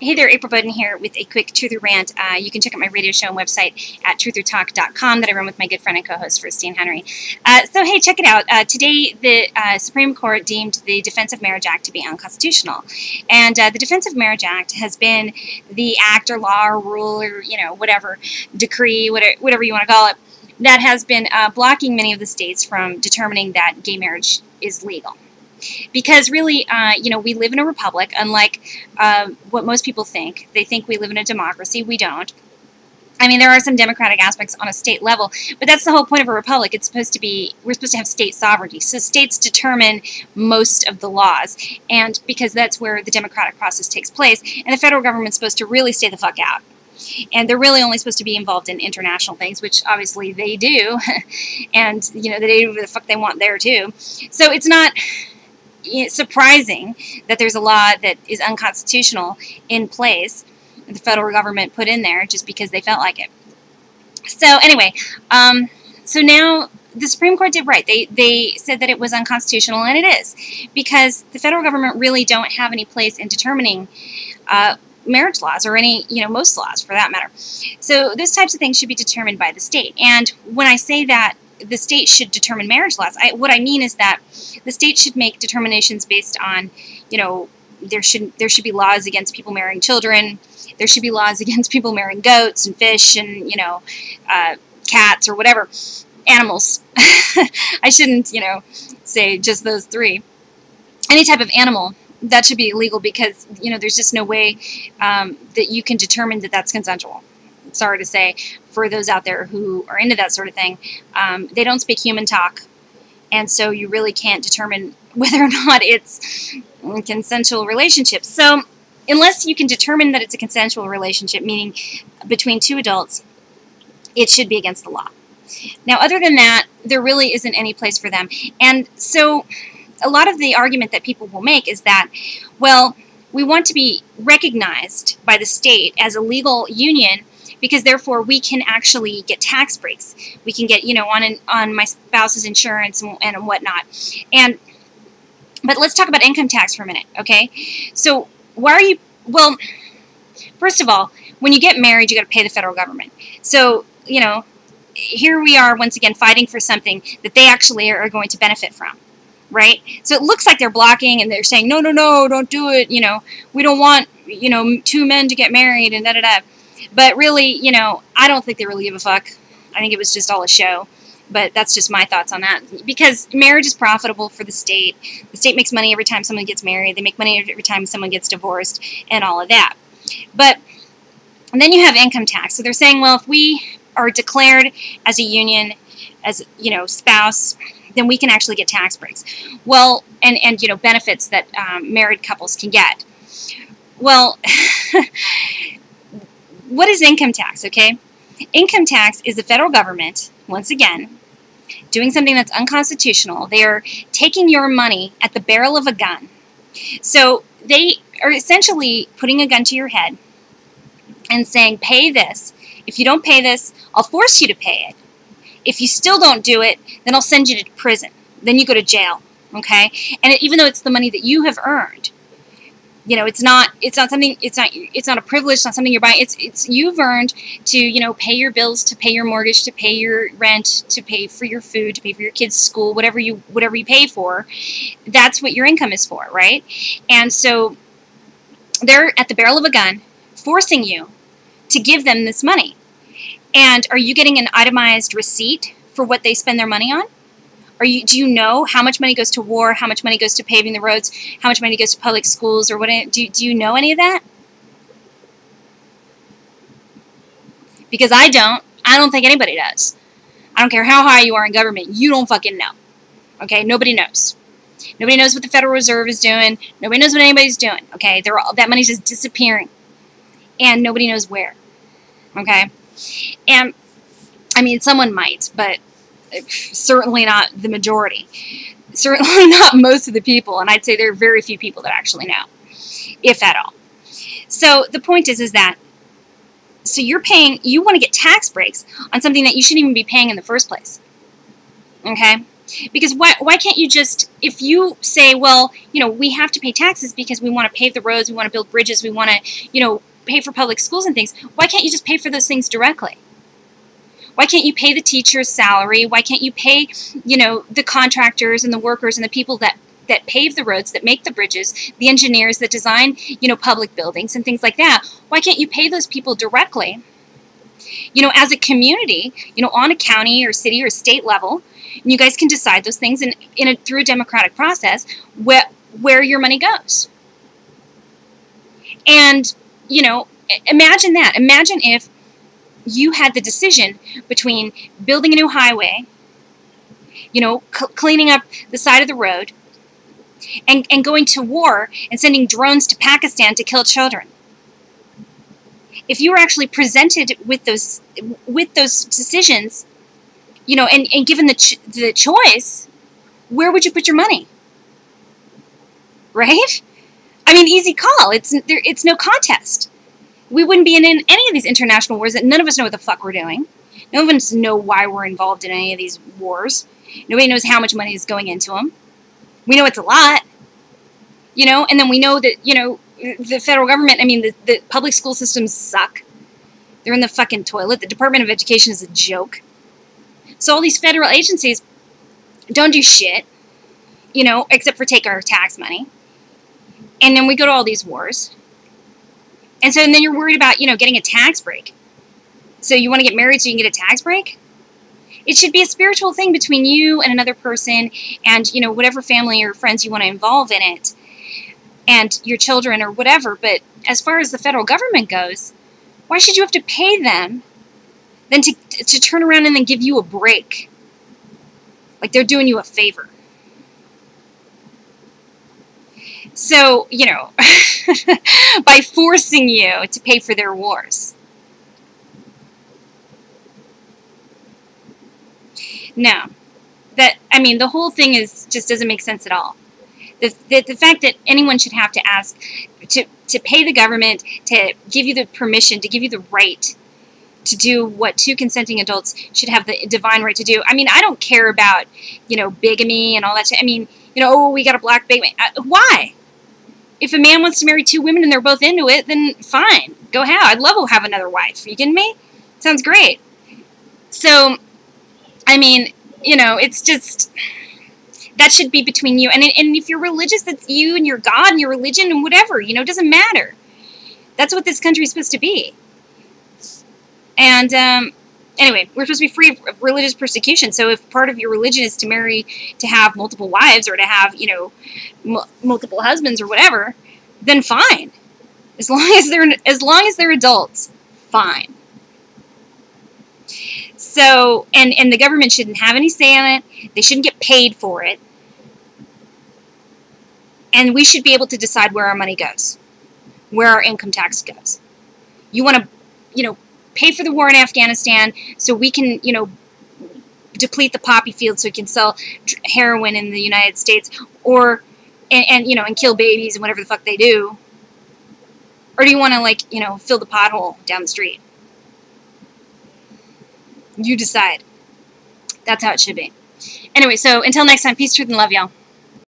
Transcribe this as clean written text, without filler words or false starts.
Hey there, April Bowden here with a quick Truther Rant. You can check out my radio show and website at truthertalk.com that I run with my good friend and co-host, Christine Henry. So hey, check it out. Today, the Supreme Court deemed the Defense of Marriage Act to be unconstitutional. And the Defense of Marriage Act has been the act or law or rule or, whatever, decree, whatever you want to call it, that has been blocking many of the states from determining that gay marriage is legal. Because really, we live in a republic, unlike what most people think. They think we live in a democracy. We don't. I mean, there are some democratic aspects on a state level, but that's the whole point of a republic. It's supposed to be, we're supposed to have state sovereignty. So states determine most of the laws, and because that's where the democratic process takes place, and the federal government's supposed to really stay the fuck out. And they're really only supposed to be involved in international things, which obviously they do, and, they do whatever the fuck they want there, too. So it's not surprising that there's a law that is unconstitutional in place, the federal government put in there just because they felt like it. So anyway, so now the Supreme Court did right. They said that it was unconstitutional, and it is, because the federal government really don't have any place in determining marriage laws or any, most laws for that matter. So those types of things should be determined by the state. And when I say that the state should determine marriage laws, what I mean is that the state should make determinations based on, there should be laws against people marrying children. There should be laws against people marrying goats and fish and, cats or whatever, animals. I shouldn't, say just those three. Any type of animal, that should be illegal because, there's just no way that you can determine that that's consensual. Sorry to say, for those out there who are into that sort of thing, they don't speak human talk, and so you really can't determine whether or not it's a consensual relationship. So unless you can determine that it's a consensual relationship, meaning between two adults, it should be against the law. Now, other than that, there really isn't any place for them. And so a lot of the argument that people will make is that, well, we want to be recognized by the state as a legal union because therefore we can actually get tax breaks. We can get, on my spouse's insurance and whatnot. But let's talk about income tax for a minute, okay? So why are you, well, first of all, when you get married, you got to pay the federal government. So, here we are once again fighting for something that they actually are going to benefit from, right? So it looks like they're blocking and they're saying, no, don't do it. We don't want, two men to get married and da-da-da. But really, I don't think they really give a fuck. I think it was just all a show. But that's just my thoughts on that. Because marriage is profitable for the state. The state makes money every time someone gets married. They make money every time someone gets divorced and all of that. But and then you have income tax. So they're saying, well, if we are declared as a union, as, spouse, then we can actually get tax breaks. Well, and benefits that married couples can get. Well, what is income tax, okay? Income tax is the federal government, once again, doing something that's unconstitutional. They are taking your money at the barrel of a gun. So they are essentially putting a gun to your head and saying, pay this. If you don't pay this, I'll force you to pay it. If you still don't do it, then I'll send you to prison. Then you go to jail, okay? And even though it's the money that you have earned, it's not a privilege, it's not something you're buying. It's you've earned to, pay your bills, to pay your mortgage, to pay your rent, to pay for your food, to pay for your kids' school, whatever you pay for. That's what your income is for, right? And so they're at the barrel of a gun forcing you to give them this money. And are you getting an itemized receipt for what they spend their money on? Do you know how much money goes to war, how much money goes to paving the roads, how much money goes to public schools, or what? Do you know any of that? Because I don't. I don't think anybody does. I don't care how high you are in government. You don't fucking know. Okay? Nobody knows. Nobody knows what the Federal Reserve is doing. Nobody knows what anybody's doing. Okay? That money's just disappearing. And nobody knows where. Okay? And, I mean, someone might, but certainly not the majority. Certainly not most of the people, and I'd say there are very few people that actually know, if at all. So the point is that, so you want to get tax breaks on something that you shouldn't even be paying in the first place. Okay? Because why can't you just, if you say, well, we have to pay taxes because we want to pave the roads, we want to build bridges, we want to, pay for public schools and things, why can't you just pay for those things directly? Why can't you pay the teacher's salary? Why can't you pay, the contractors and the workers and the people that pave the roads, that make the bridges, the engineers that design, public buildings and things like that? Why can't you pay those people directly, as a community, on a county or city or state level? And you guys can decide those things through a democratic process where your money goes. And, imagine that. Imagine if you had the decision between building a new highway, cleaning up the side of the road, and going to war and sending drones to Pakistan to kill children. If you were actually presented with those decisions, and given the choice, where would you put your money? Right? I mean, easy call. It's no contest. We wouldn't be in any of these international wars that none of us know what the fuck we're doing. None of us know why we're involved in any of these wars. Nobody knows how much money is going into them. We know it's a lot, and then we know that, the federal government, I mean, the public school systems suck. They're in the fucking toilet. The Department of Education is a joke. So all these federal agencies don't do shit, except for take our tax money. And then we go to all these wars. And then you're worried about, getting a tax break. So you want to get married so you can get a tax break? It should be a spiritual thing between you and another person and, whatever family or friends you want to involve in it. And your children or whatever. But as far as the federal government goes, why should you have to pay them then to turn around and then give you a break? Like they're doing you a favor. So, by forcing you to pay for their wars. No. The whole thing just doesn't make sense at all. The fact that anyone should have to ask to pay the government to give you the permission, to give you the right to do what two consenting adults should have the divine right to do. I mean, I don't care about, bigamy and all that shit. I mean, we got a black bigamy. Why? If a man wants to marry two women and they're both into it, then fine. Go ahead. I'd love to have another wife. Are you kidding me? Sounds great. So, I mean, it's just, that should be between you. And if you're religious, that's you and your God and your religion and whatever. It doesn't matter. That's what this country is supposed to be. And anyway, we're supposed to be free of religious persecution. So if part of your religion is to have multiple wives or to have, multiple husbands or whatever, then fine. As long as they're adults, fine. So, and the government shouldn't have any say in it. They shouldn't get paid for it. And we should be able to decide where our money goes, where our income tax goes. You want to, pay for the war in Afghanistan so we can, deplete the poppy field so we can sell heroin in the United States, or and kill babies and whatever the fuck they do. Or do you want to fill the pothole down the street? You decide. That's how it should be. Anyway, so until next time, peace, truth, and love, y'all.